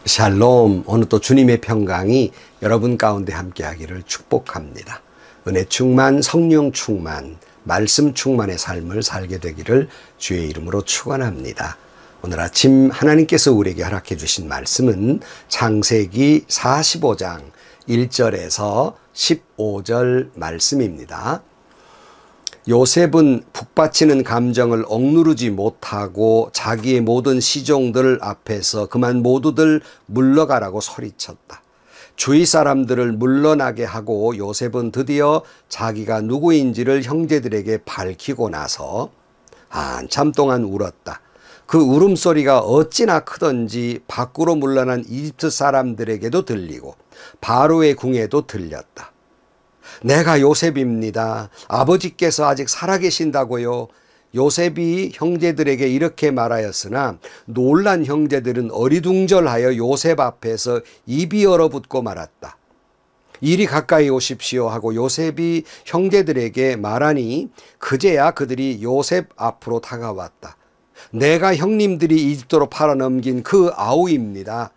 샬롬. 오늘 또 주님의 평강이 여러분 가운데 함께하기를 축복합니다. 은혜 충만, 성령 충만, 말씀 충만의 삶을 살게 되기를 주의 이름으로 축원합니다. 오늘 아침 하나님께서 우리에게 허락해 주신 말씀은 창세기 45장 1절에서 15절 말씀입니다. 요셉은 북받치는 감정을 억누르지 못하고 자기의 모든 시종들 앞에서 그만 모두들 물러가라고 소리쳤다. 주위 사람들을 물러나게 하고 요셉은 드디어 자기가 누구인지를 형제들에게 밝히고 나서 한참 동안 울었다. 그 울음소리가 어찌나 크던지 밖으로 물러난 이집트 사람들에게도 들리고 바로의 궁에도 들렸다. 내가 요셉입니다. 아버지께서 아직 살아계신다고요. 요셉이 형제들에게 이렇게 말하였으나 놀란 형제들은 어리둥절하여 요셉 앞에서 입이 얼어붙고 말았다. 이리 가까이 오십시오 하고 요셉이 형제들에게 말하니 그제야 그들이 요셉 앞으로 다가왔다. 내가 형님들이 이집트로 팔아넘긴 그 아우입니다.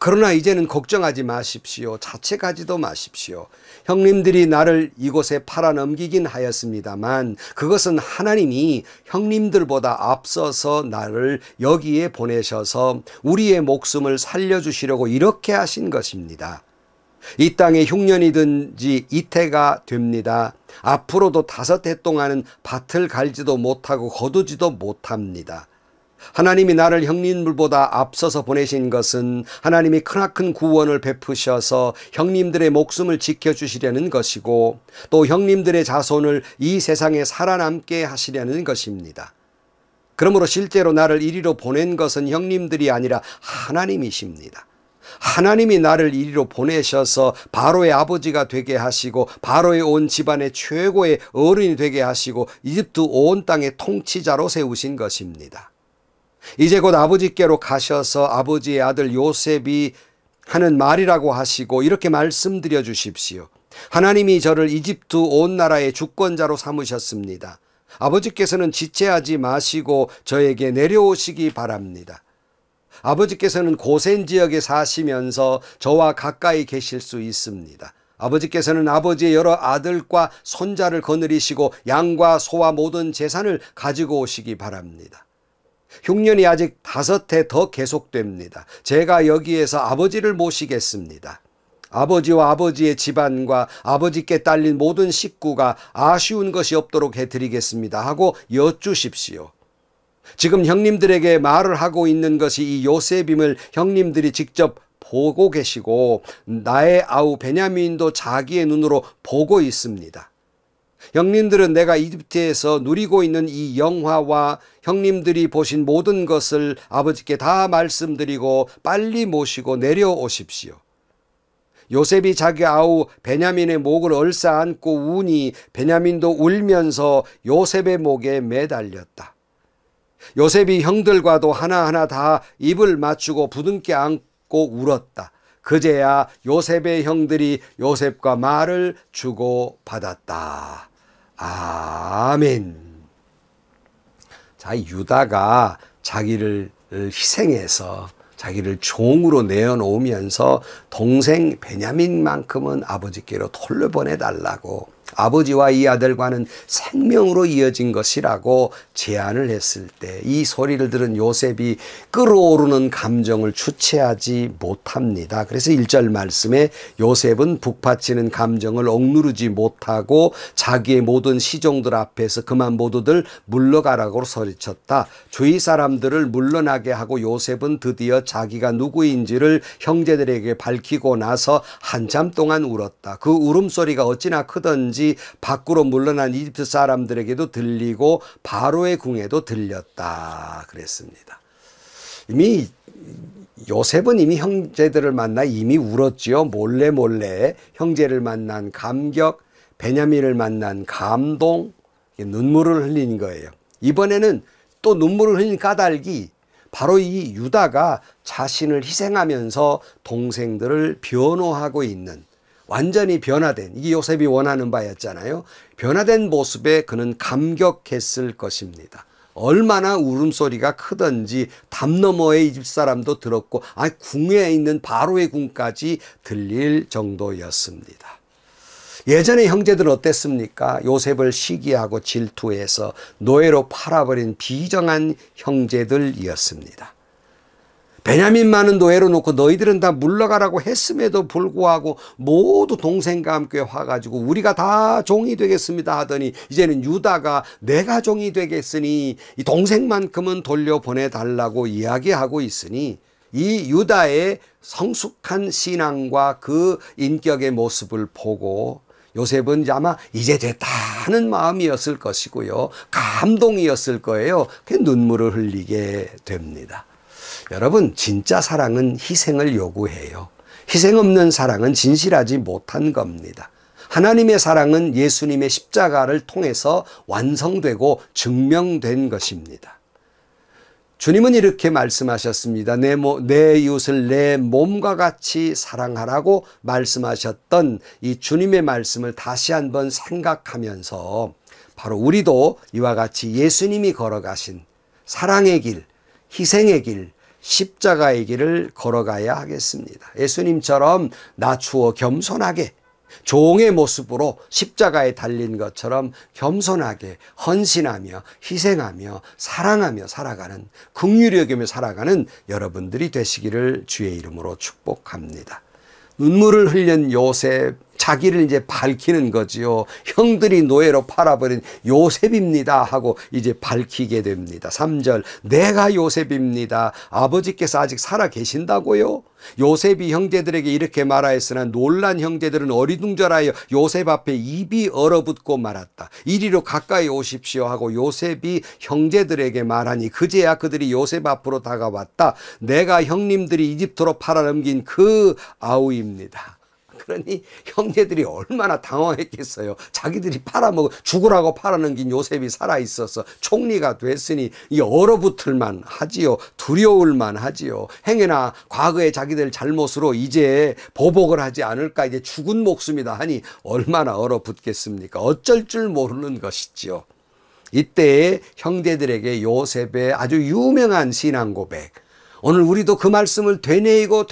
그러나 이제는 걱정하지 마십시오. 자책하지도 마십시오. 형님들이 나를 이곳에 팔아넘기긴 하였습니다만 그것은 하나님이 형님들보다 앞서서 나를 여기에 보내셔서 우리의 목숨을 살려주시려고 이렇게 하신 것입니다. 이 땅에 흉년이 든지 이태가 됩니다. 앞으로도 5해 동안은 밭을 갈지도 못하고 거두지도 못합니다. 하나님이 나를 형님들보다 앞서서 보내신 것은 하나님이 크나큰 구원을 베푸셔서 형님들의 목숨을 지켜주시려는 것이고 또 형님들의 자손을 이 세상에 살아남게 하시려는 것입니다. 그러므로 실제로 나를 이리로 보낸 것은 형님들이 아니라 하나님이십니다. 하나님이 나를 이리로 보내셔서 바로의 아버지가 되게 하시고 바로의 온 집안의 최고의 어른이 되게 하시고 이집트 온 땅의 통치자로 세우신 것입니다. 이제 곧 아버지께로 가셔서 아버지의 아들 요셉이 하는 말이라고 하시고 이렇게 말씀드려 주십시오. 하나님이 저를 이집트 온 나라의 주권자로 삼으셨습니다. 아버지께서는 지체하지 마시고 저에게 내려오시기 바랍니다. 아버지께서는 고센 지역에 사시면서 저와 가까이 계실 수 있습니다. 아버지께서는 아버지의 여러 아들과 손자를 거느리시고 양과 소와 모든 재산을 가지고 오시기 바랍니다. 흉년이 아직 5해 더 계속됩니다. 제가 여기에서 아버지를 모시겠습니다. 아버지와 아버지의 집안과 아버지께 딸린 모든 식구가 아쉬운 것이 없도록 해드리겠습니다 하고 여쭈십시오. 지금 형님들에게 말을 하고 있는 것이 이 요셉임을 형님들이 직접 보고 계시고 나의 아우 베냐민도 자기의 눈으로 보고 있습니다. 형님들은 내가 이집트에서 누리고 있는 이 영화와 형님들이 보신 모든 것을 아버지께 다 말씀드리고 빨리 모시고 내려오십시오. 요셉이 자기 아우 베냐민의 목을 얼싸안고 우니 베냐민도 울면서 요셉의 목에 매달렸다. 요셉이 형들과도 하나하나 다 입을 맞추고 부둥켜 안고 울었다. 그제야 요셉의 형들이 요셉과 말을 주고받았다. 아멘. 자, 유다가 자기를 희생해서 자기를 종으로 내어놓으면서 동생 베냐민만큼은 아버지께로 돌려보내달라고 아버지와 이 아들과는 생명으로 이어진 것이라고 제안을 했을 때 이 소리를 들은 요셉이 끓어오르는 감정을 주체하지 못합니다. 그래서 1절 말씀에 요셉은 북받치는 감정을 억누르지 못하고 자기의 모든 시종들 앞에서 그만 모두들 물러가라고 소리쳤다. 주위 사람들을 물러나게 하고 요셉은 드디어 자기가 누구인지를 형제들에게 밝히고 나서 한참 동안 울었다. 그 울음소리가 어찌나 크던지 밖으로 물러난 이집트 사람들에게도 들리고 바로의 궁에도 들렸다 그랬습니다. 이미 요셉은 이미 형제들을 만나 이미 울었지요. 몰래 형제를 만난 감격, 베냐민을 만난 감동, 눈물을 흘린 거예요. 이번에는 또 눈물을 흘린 까닭이 바로 이 유다가 자신을 희생하면서 동생들을 변호하고 있는 완전히 변화된, 이게 요셉이 원하는 바였잖아요. 변화된 모습에 그는 감격했을 것입니다. 얼마나 울음소리가 크던지 담 너머의 이 집 사람도 들었고 궁에 있는 바로의 궁까지 들릴 정도였습니다. 예전에 형제들은 어땠습니까? 요셉을 시기하고 질투해서 노예로 팔아버린 비정한 형제들이었습니다. 베냐민만은 노예로 놓고 너희들은 다 물러가라고 했음에도 불구하고 모두 동생과 함께 와가지고 우리가 다 종이 되겠습니다 하더니 이제는 유다가 내가 종이 되겠으니 이 동생만큼은 돌려보내달라고 이야기하고 있으니 이 유다의 성숙한 신앙과 그 인격의 모습을 보고 요셉은 아마 이제 됐다 하는 마음이었을 것이고요. 감동이었을 거예요. 그 눈물을 흘리게 됩니다. 여러분, 진짜 사랑은 희생을 요구해요. 희생 없는 사랑은 진실하지 못한 겁니다. 하나님의 사랑은 예수님의 십자가를 통해서 완성되고 증명된 것입니다. 주님은 이렇게 말씀하셨습니다. 내 이웃을 내 몸과 같이 사랑하라고 말씀하셨던 이 주님의 말씀을 다시 한번 생각하면서 바로 우리도 이와 같이 예수님이 걸어가신 사랑의 길, 희생의 길, 십자가의 길을 걸어가야 하겠습니다. 예수님처럼 낮추어 겸손하게 종의 모습으로 십자가에 달린 것처럼 겸손하게 헌신하며 희생하며 사랑하며 살아가는, 긍휼히 여기며 살아가는 여러분들이 되시기를 주의 이름으로 축복합니다. 눈물을 흘린 요셉, 자기를 이제 밝히는 거지요. 형들이 노예로 팔아버린 요셉입니다 하고 이제 밝히게 됩니다. 3절, 내가 요셉입니다. 아버지께서 아직 살아 계신다고요? 요셉이 형제들에게 이렇게 말하였으나 놀란 형제들은 어리둥절하여 요셉 앞에 입이 얼어붙고 말았다. 이리로 가까이 오십시오 하고 요셉이 형제들에게 말하니 그제야 그들이 요셉 앞으로 다가왔다. 내가 형님들이 이집트로 팔아넘긴 그 아우입니다. 그러니 형제들이 얼마나 당황했겠어요. 자기들이 팔아먹어 죽으라고 팔아넘긴 요셉이 살아있어서 총리가 됐으니 이 얼어붙을만 하지요. 두려울만 하지요. 행여나 과거의 자기들 잘못으로 이제 보복을 하지 않을까, 이제 죽은 목숨이다 하니 얼마나 얼어붙겠습니까? 어쩔 줄 모르는 것이지요. 이때에 형제들에게 요셉의 아주 유명한 신앙 고백, 오늘 우리도 그 말씀을 되뇌이고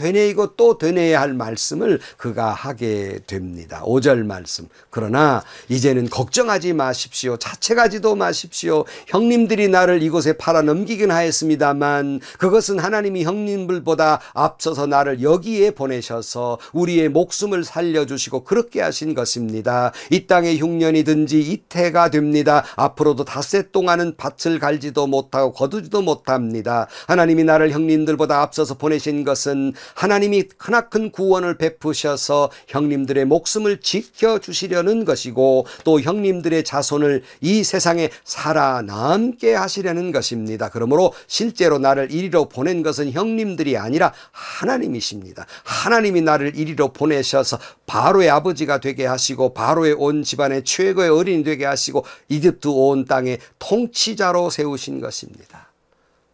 또 되뇌어야 할 말씀을 그가 하게 됩니다. 5절 말씀. 그러나 이제는 걱정하지 마십시오. 자책하지도 마십시오. 형님들이 나를 이곳에 팔아넘기긴 하였습니다만 그것은 하나님이 형님들보다 앞서서 나를 여기에 보내셔서 우리의 목숨을 살려주시고 그렇게 하신 것입니다. 이 땅에 흉년이든지 이태가 됩니다. 앞으로도 닷새 동안은 밭을 갈지도 못하고 거두지도 못합니다. 하나님이 나를 형님들보다 앞서서 보내신 것은 하나님이 크나큰 구원을 베푸셔서 형님들의 목숨을 지켜주시려는 것이고 또 형님들의 자손을 이 세상에 살아남게 하시려는 것입니다. 그러므로 실제로 나를 이리로 보낸 것은 형님들이 아니라 하나님이십니다. 하나님이 나를 이리로 보내셔서 바로의 아버지가 되게 하시고 바로의 온 집안의 최고의 어린이 되게 하시고 이집트 온 땅의 통치자로 세우신 것입니다.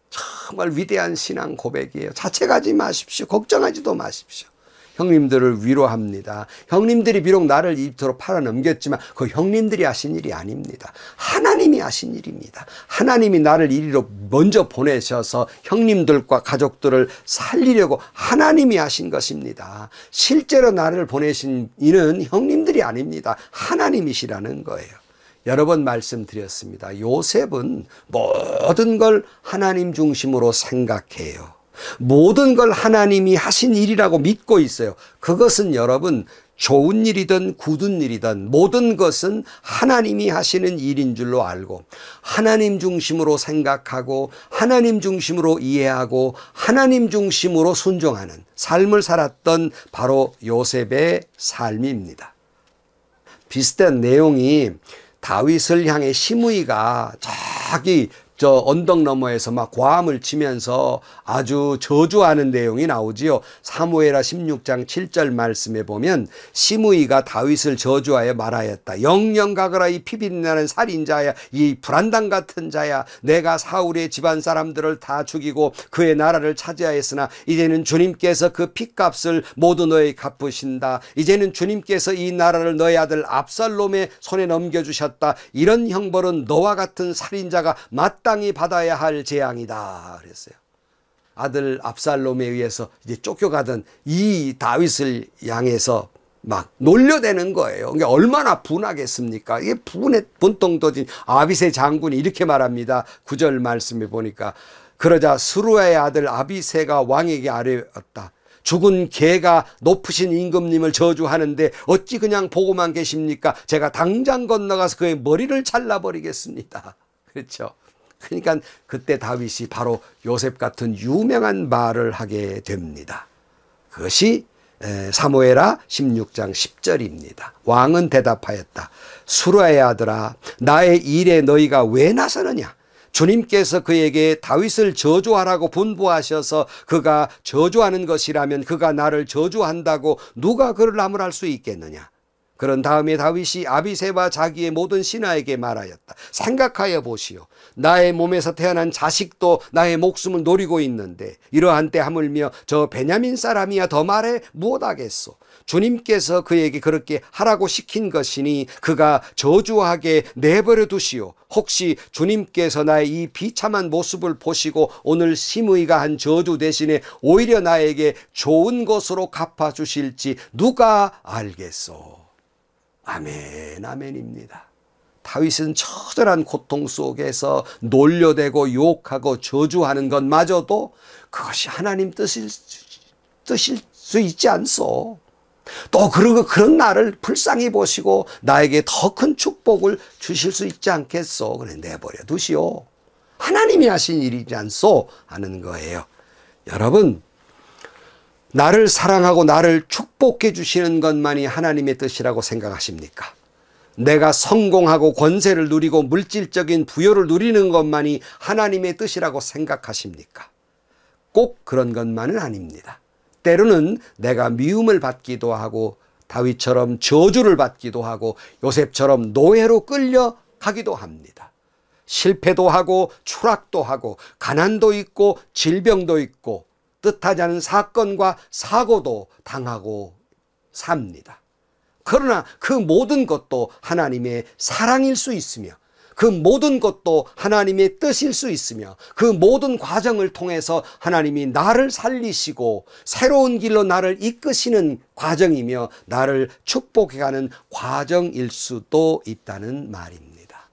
정말 위대한 신앙 고백이에요. 자책하지 마십시오. 걱정하지도 마십시오. 형님들을 위로합니다. 형님들이 비록 나를 이집트로 팔아넘겼지만 그 형님들이 하신 일이 아닙니다. 하나님이 하신 일입니다. 하나님이 나를 이리로 먼저 보내셔서 형님들과 가족들을 살리려고 하나님이 하신 것입니다. 실제로 나를 보내신 이는 형님들이 아닙니다. 하나님이시라는 거예요. 여러 번 말씀드렸습니다. 요셉은 모든 걸 하나님 중심으로 생각해요. 모든 걸 하나님이 하신 일이라고 믿고 있어요. 그것은 여러분 좋은 일이든 굳은 일이든 모든 것은 하나님이 하시는 일인 줄로 알고 하나님 중심으로 생각하고 하나님 중심으로 이해하고 하나님 중심으로 순종하는 삶을 살았던 바로 요셉의 삶입니다. 비슷한 내용이 다윗을 향해 시므이가 저기 저 언덕 너머에서 막 고함을 치면서 아주 저주하는 내용이 나오지요. 사무엘하 16장 7절 말씀에 보면 시므이가 다윗을 저주하여 말하였다. 영영 가거라 이 피비린내나는 살인자야, 이 불안당 같은 자야. 내가 사울의 집안 사람들을 다 죽이고 그의 나라를 차지하였으나 이제는 주님께서 그 핏값을 모두 너에게 갚으신다. 이제는 주님께서 이 나라를 너의 아들 압살롬의 손에 넘겨주셨다. 이런 형벌은 너와 같은 살인자가 마땅 마땅히 받아야 할 재앙이다 그랬어요. 아들 압살롬에 의해서 이제 쫓겨가던 이 다윗을 향해서 막 놀려대는 거예요. 그러니까 얼마나 분하겠습니까? 이게 분통 터진 아비새 장군이 이렇게 말합니다. 9절 말씀에 보니까 그러자 스루야의 아들 아비새가 왕에게 아뢰었다. 죽은 개가 높으신 임금님을 저주하는데 어찌 그냥 보고만 계십니까? 제가 당장 건너가서 그의 머리를 잘라버리겠습니다. 그렇죠. 그러니까 그때 다윗이 바로 요셉 같은 유명한 말을 하게 됩니다. 그것이 사무엘하 16장 10절입니다. 왕은 대답하였다. 수라의 아들아, 나의 일에 너희가 왜 나서느냐? 주님께서 그에게 다윗을 저주하라고 분부하셔서 그가 저주하는 것이라면 그가 나를 저주한다고 누가 그를 나무랄 수 있겠느냐? 그런 다음에 다윗이 아비새와 자기의 모든 신하에게 말하였다. 생각하여 보시오. 나의 몸에서 태어난 자식도 나의 목숨을 노리고 있는데 이러한 때 하물며 저 베냐민 사람이야 더 말해 무엇하겠소. 주님께서 그에게 그렇게 하라고 시킨 것이니 그가 저주하게 내버려 두시오. 혹시 주님께서 나의 이 비참한 모습을 보시고 오늘 심의가 한 저주 대신에 오히려 나에게 좋은 것으로 갚아주실지 누가 알겠소. 아멘, 아멘입니다. 다윗은 처절한 고통 속에서 놀려대고 욕하고 저주하는 것마저도 그것이 하나님 뜻일 수 있지 않소. 또 그런 나를 불쌍히 보시고 나에게 더 큰 축복을 주실 수 있지 않겠소. 그래 내버려 두시오. 하나님이 하신 일이지 않소 하는 거예요. 여러분, 나를 사랑하고 나를 축복해 주시는 것만이 하나님의 뜻이라고 생각하십니까? 내가 성공하고 권세를 누리고 물질적인 부여를 누리는 것만이 하나님의 뜻이라고 생각하십니까? 꼭 그런 것만은 아닙니다. 때로는 내가 미움을 받기도 하고 다윗처럼 저주를 받기도 하고 요셉처럼 노예로 끌려가기도 합니다. 실패도 하고 추락도 하고 가난도 있고 질병도 있고 뜻하지 않은 사건과 사고도 당하고 삽니다. 그러나 그 모든 것도 하나님의 사랑일 수 있으며 그 모든 것도 하나님의 뜻일 수 있으며 그 모든 과정을 통해서 하나님이 나를 살리시고 새로운 길로 나를 이끄시는 과정이며 나를 축복해가는 과정일 수도 있다는 말입니다.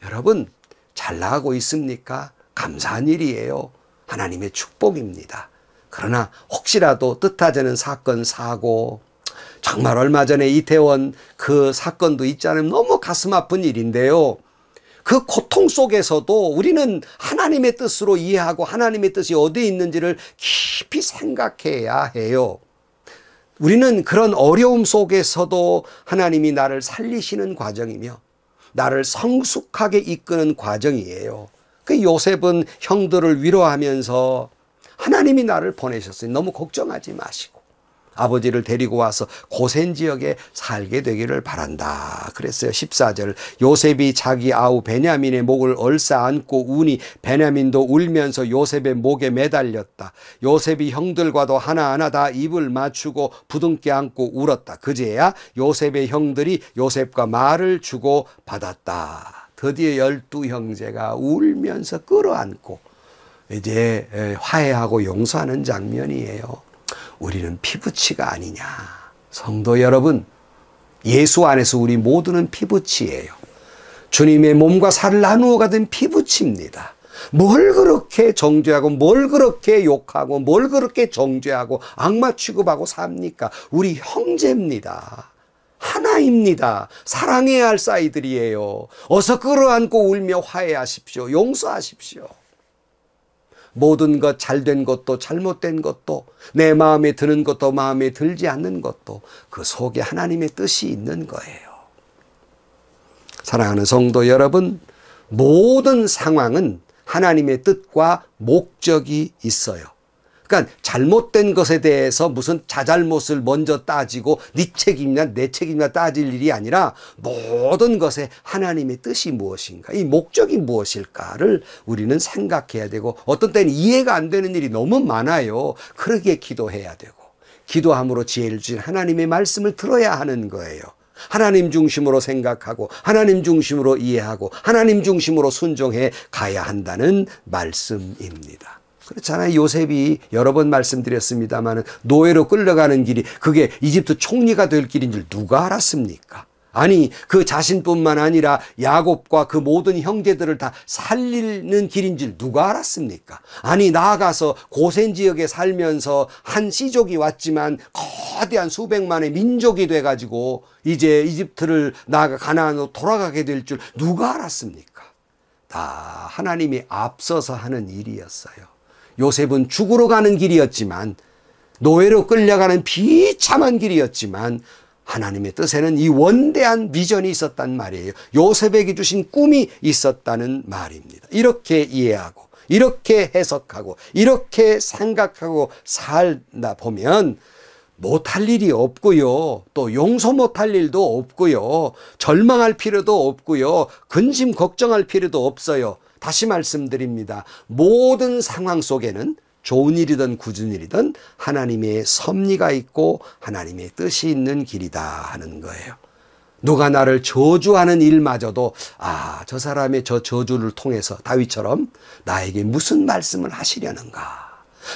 여러분, 잘 나가고 있습니까? 감사한 일이에요. 하나님의 축복입니다. 그러나 혹시라도 뜻하지 않은 사건, 사고, 정말 얼마 전에 이태원 그 사건도 있잖아요. 너무 가슴 아픈 일인데요. 그 고통 속에서도 우리는 하나님의 뜻으로 이해하고 하나님의 뜻이 어디에 있는지를 깊이 생각해야 해요. 우리는 그런 어려움 속에서도 하나님이 나를 살리시는 과정이며 나를 성숙하게 이끄는 과정이에요. 그 요셉은 형들을 위로하면서 하나님이 나를 보내셨으니 너무 걱정하지 마시고 아버지를 데리고 와서 고센 지역에 살게 되기를 바란다 그랬어요. 14절 요셉이 자기 아우 베냐민의 목을 얼싸 안고 우니 베냐민도 울면서 요셉의 목에 매달렸다. 요셉이 형들과도 하나하나 다 입을 맞추고 부둥켜 안고 울었다. 그제야 요셉의 형들이 요셉과 말을 주고 받았다. 드디어 12형제가 울면서 끌어안고 이제 화해하고 용서하는 장면이에요. 우리는 피부치가 아니냐. 성도 여러분, 예수 안에서 우리 모두는 피부치예요. 주님의 몸과 살을 나누어 가던 피부치입니다. 뭘 그렇게 정죄하고 뭘 그렇게 욕하고 뭘 그렇게 정죄하고 악마 취급하고 삽니까? 우리 형제입니다. 하나입니다. 사랑해야 할 사이들이에요. 어서 끌어안고 울며 화해하십시오. 용서하십시오. 모든 것, 잘된 것도 잘못된 것도 내 마음에 드는 것도 마음에 들지 않는 것도 그 속에 하나님의 뜻이 있는 거예요. 사랑하는 성도 여러분, 모든 상황은 하나님의 뜻과 목적이 있어요. 그러니까 잘못된 것에 대해서 무슨 자잘못을 먼저 따지고 네 책임이냐 내 책임이냐 따질 일이 아니라 모든 것에 하나님의 뜻이 무엇인가, 이 목적이 무엇일까를 우리는 생각해야 되고 어떤 때는 이해가 안 되는 일이 너무 많아요. 그러기에 기도해야 되고 기도함으로 지혜를 주신 하나님의 말씀을 들어야 하는 거예요. 하나님 중심으로 생각하고 하나님 중심으로 이해하고 하나님 중심으로 순종해 가야 한다는 말씀입니다. 그렇잖아요. 요셉이 여러 번 말씀드렸습니다만 노예로 끌려가는 길이 그게 이집트 총리가 될 길인 줄 누가 알았습니까? 아니 그 자신뿐만 아니라 야곱과 그 모든 형제들을 다 살리는 길인 줄 누가 알았습니까? 아니 나아가서 고센 지역에 살면서 한 씨족이 왔지만 거대한 수백만의 민족이 돼가지고 이제 이집트를 나아가 가나안으로 돌아가게 될 줄 누가 알았습니까? 다 하나님이 앞서서 하는 일이었어요. 요셉은 죽으러 가는 길이었지만 노예로 끌려가는 비참한 길이었지만 하나님의 뜻에는 이 원대한 비전이 있었단 말이에요. 요셉에게 주신 꿈이 있었다는 말입니다. 이렇게 이해하고 이렇게 해석하고 이렇게 생각하고 살다 보면 못할 일이 없고요. 또 용서 못할 일도 없고요. 절망할 필요도 없고요. 근심 걱정할 필요도 없어요. 다시 말씀드립니다. 모든 상황 속에는 좋은 일이든 굳은 일이든 하나님의 섭리가 있고 하나님의 뜻이 있는 길이다 하는 거예요. 누가 나를 저주하는 일마저도 저 사람의 저 저주를 통해서 다윗처럼 나에게 무슨 말씀을 하시려는가,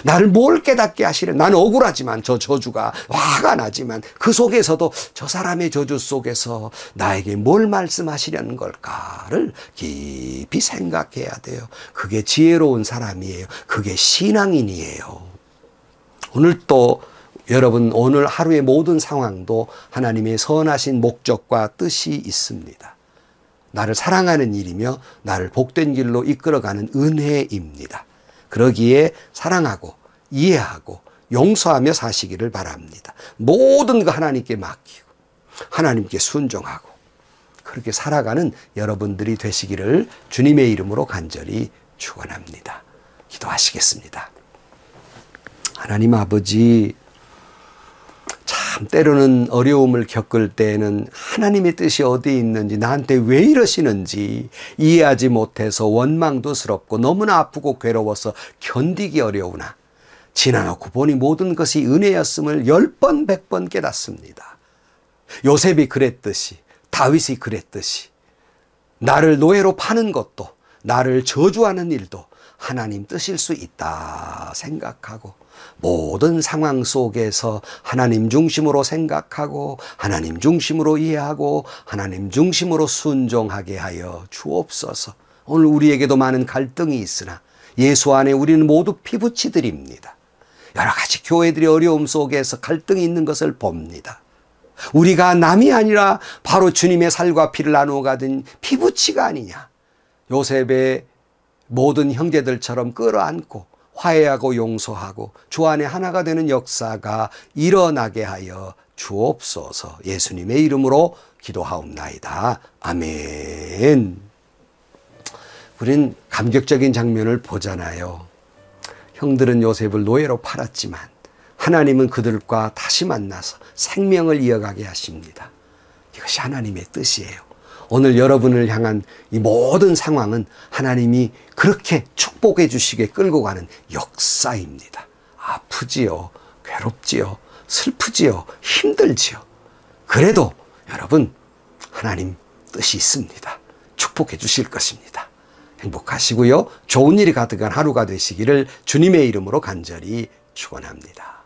나를 뭘 깨닫게 하시려. 나는 억울하지만 저 저주가 화가 나지만 그 속에서도 저 사람의 저주 속에서 나에게 뭘 말씀하시려는 걸까를 깊이 생각해야 돼요. 그게 지혜로운 사람이에요. 그게 신앙인이에요. 오늘 또 여러분 오늘 하루의 모든 상황도 하나님의 선하신 목적과 뜻이 있습니다. 나를 사랑하는 일이며 나를 복된 길로 이끌어가는 은혜입니다. 그러기에 사랑하고 이해하고 용서하며 사시기를 바랍니다. 모든 거 하나님께 맡기고 하나님께 순종하고 그렇게 살아가는 여러분들이 되시기를 주님의 이름으로 간절히 축원합니다. 기도하시겠습니다. 하나님 아버지, 참 때로는 어려움을 겪을 때에는 하나님의 뜻이 어디에 있는지, 나한테 왜 이러시는지 이해하지 못해서 원망도스럽고 너무나 아프고 괴로워서 견디기 어려우나 지나놓고 보니 모든 것이 은혜였음을 10번 100번 깨닫습니다. 요셉이 그랬듯이, 다윗이 그랬듯이 나를 노예로 파는 것도, 나를 저주하는 일도 하나님 뜻일 수 있다 생각하고 모든 상황 속에서 하나님 중심으로 생각하고 하나님 중심으로 이해하고 하나님 중심으로 순종하게 하여 주옵소서. 오늘 우리에게도 많은 갈등이 있으나 예수 안에 우리는 모두 피부치들입니다. 여러 가지 교회들이 어려움 속에서 갈등이 있는 것을 봅니다. 우리가 남이 아니라 바로 주님의 살과 피를 나누어 가진 피부치가 아니냐. 요셉의 모든 형제들처럼 끌어안고 화해하고 용서하고 주 안에 하나가 되는 역사가 일어나게 하여 주옵소서. 예수님의 이름으로 기도하옵나이다. 아멘. 우린 감격적인 장면을 보잖아요. 형들은 요셉을 노예로 팔았지만 하나님은 그들과 다시 만나서 생명을 이어가게 하십니다. 이것이 하나님의 뜻이에요. 오늘 여러분을 향한 이 모든 상황은 하나님이 그렇게 축복해 주시게 끌고 가는 역사입니다. 아프지요, 괴롭지요, 슬프지요, 힘들지요. 그래도 여러분 하나님 뜻이 있습니다. 축복해 주실 것입니다. 행복하시고요, 좋은 일이 가득한 하루가 되시기를 주님의 이름으로 간절히 축원합니다.